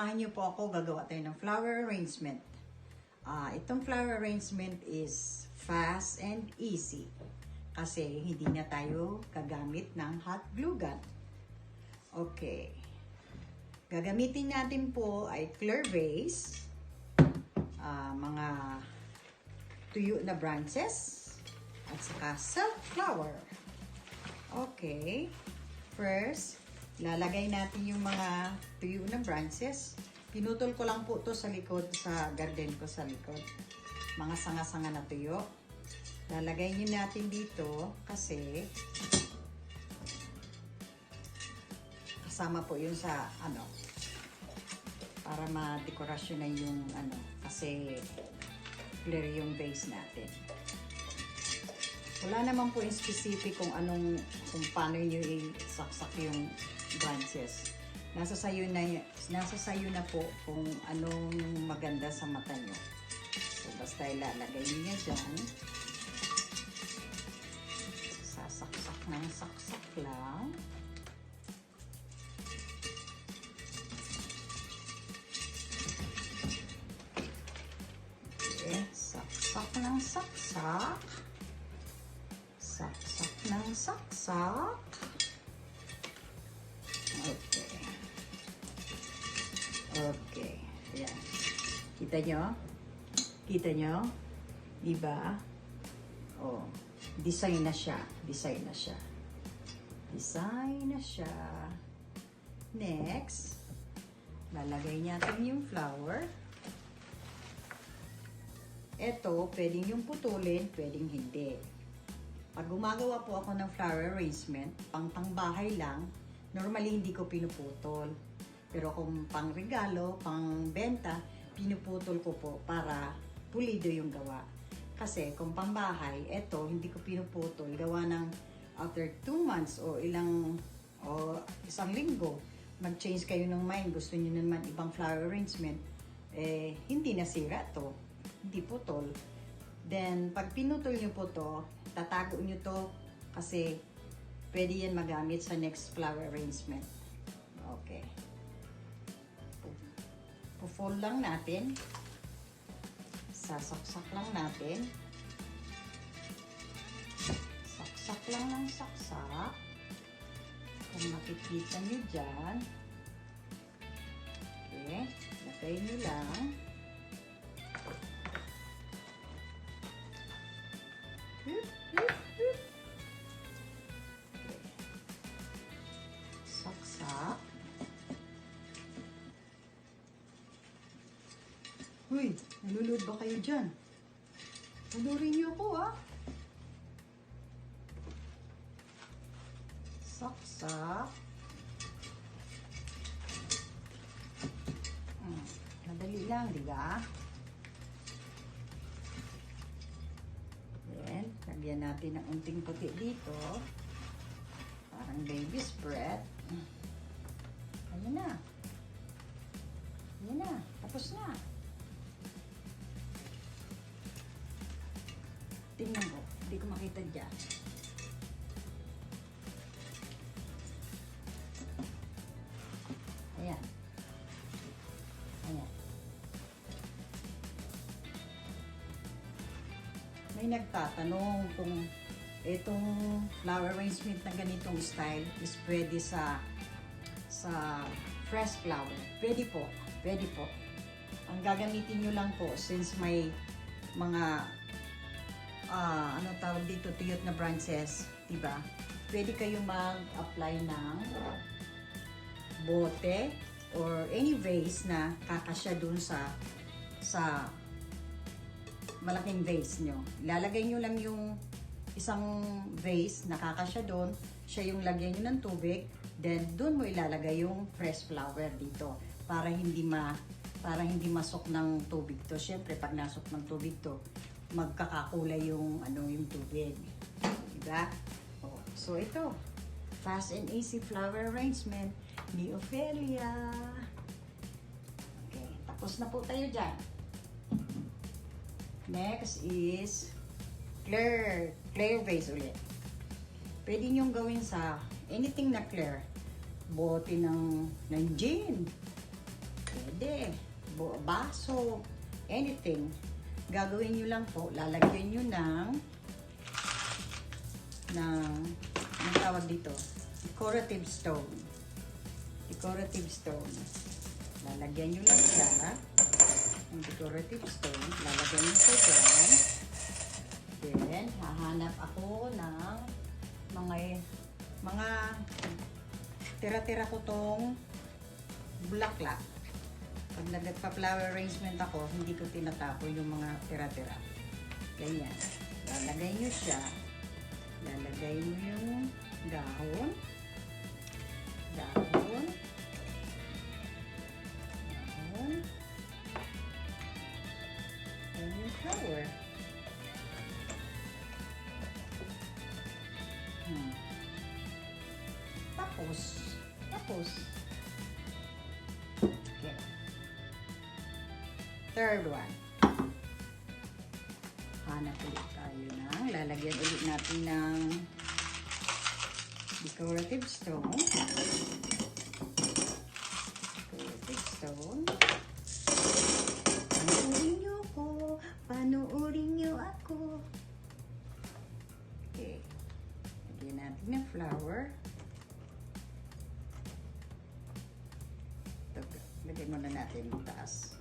samahan niyo po ako, gagawa tayo ng flower arrangement. Itong flower arrangement is fast and easy. Kasi hindi na tayo gagamit ng hot glue gun. Okay. Gagamitin natin po ay clear vase, mga tuyo na branches, at saka silk flower. Okay. First, lalagay natin yung mga tuyo na branches. Pinutol ko lang po to sa likod, sa garden ko sa likod. Mga sanga-sanga na tuyo. Lalagay nyo natin dito kasi kasama po yun sa para ma-dekorasyon na yung kasi clear yung base natin. Wala naman po yung specific kung paano nyo isaksak yung branches. Nasa sayo na po kung anong maganda sa mata nyo. So, basta ilalagay nyo dyan. Sasaksak ng saksak lang. Okay, saksak ng saksak. Saksak ng saksak. Okay. Okay. Ayan. Kita nyo? Kita nyo? Diba? Oh. Design na siya. Design na siya. Design na siya. Next, lalagay natin yung flower. Ito, pwedeng yung putulin, pwedeng hindi. Pag gumagawa po ako ng flower arrangement, pang-bahay lang, normally hindi ko pinuputol. Pero kung pang-regalo, pang-benta, pinuputol ko po para pulido yung gawa. Kasi kung pang-bahay, eto, hindi ko pinuputol. Gawa ng after 2 months o isang linggo, mag-change kayo ng mind, gusto niyo naman ibang flower arrangement, hindi nasira to. Hindi putol. Then, pag pinutol nyo po to, tatago nyo to kasi pwede yan magamit sa next flower arrangement. Okay. Po-fold lang natin. Sasaksak lang natin. Saksak lang ng saksak. Kung makikita nyo dyan. Okay. Lagay nyo lang. Saksak. Uy, nalulod ba kayo dyan? Panurin niyo ako, Saksak. Madali lang, di ba? Then, lagyan natin ng unting puti dito. Parang baby's breath. Ayan na. Ayan na. Tapos na. Tingnan ko. Hindi ko makita dyan. Ayan. Ayan. May nagtatanong kung itong flower arrangement na ganitong style is pwede sa fresh flower. Pwede po. Pwede po. Ang gagamitin nyo lang po since may mga tawag dito, tuyot na branches, diba? Pwede kayo mag-apply ng bote or any vase na kakasya dun sa malaking vase nyo. Ilalagay nyo lang yung isang vase na kakasya dun, siya yung lagyan nyo ng tubig, then dun mo ilalagay yung fresh flower dito para hindi masok ng tubig to. Syempre, pag nasok ng tubig to, magkakakulay yung tubig. Diba? Oh, so ito, fast and easy flower arrangement ni Ophelia. Okay, tapos na po tayo dyan. Next is clear vase ulit. Pwede nyong gawin sa anything na clear. Bote ng gin. Pwede pwede. Baso, anything. Gagawin nyo lang po, lalagyan nyo ng tawag dito, decorative stone. Decorative stone. Lalagyan nyo lang siya ng decorative stone. Lalagyan nyo siya dyan. Then, hahanap ako ng mga tira-tira ko tong bulaklak. Pag nagpa-flower arrangement ako, hindi ko tinatapon yung mga tira-tira. Ganyan. Lalagay nyo siya. Lalagay nyo yung dahon. Dahon. Dahon. And yung flower. Tapos. Okay. Third one. Hanap ulit tayo ng, lalagyan ulit natin ng decorative stone. Decorative stone. Panuorin nyo ko. Panuorin nyo ako. Okay. Lagyan natin ng flower. Lagyan muna natin yung taas.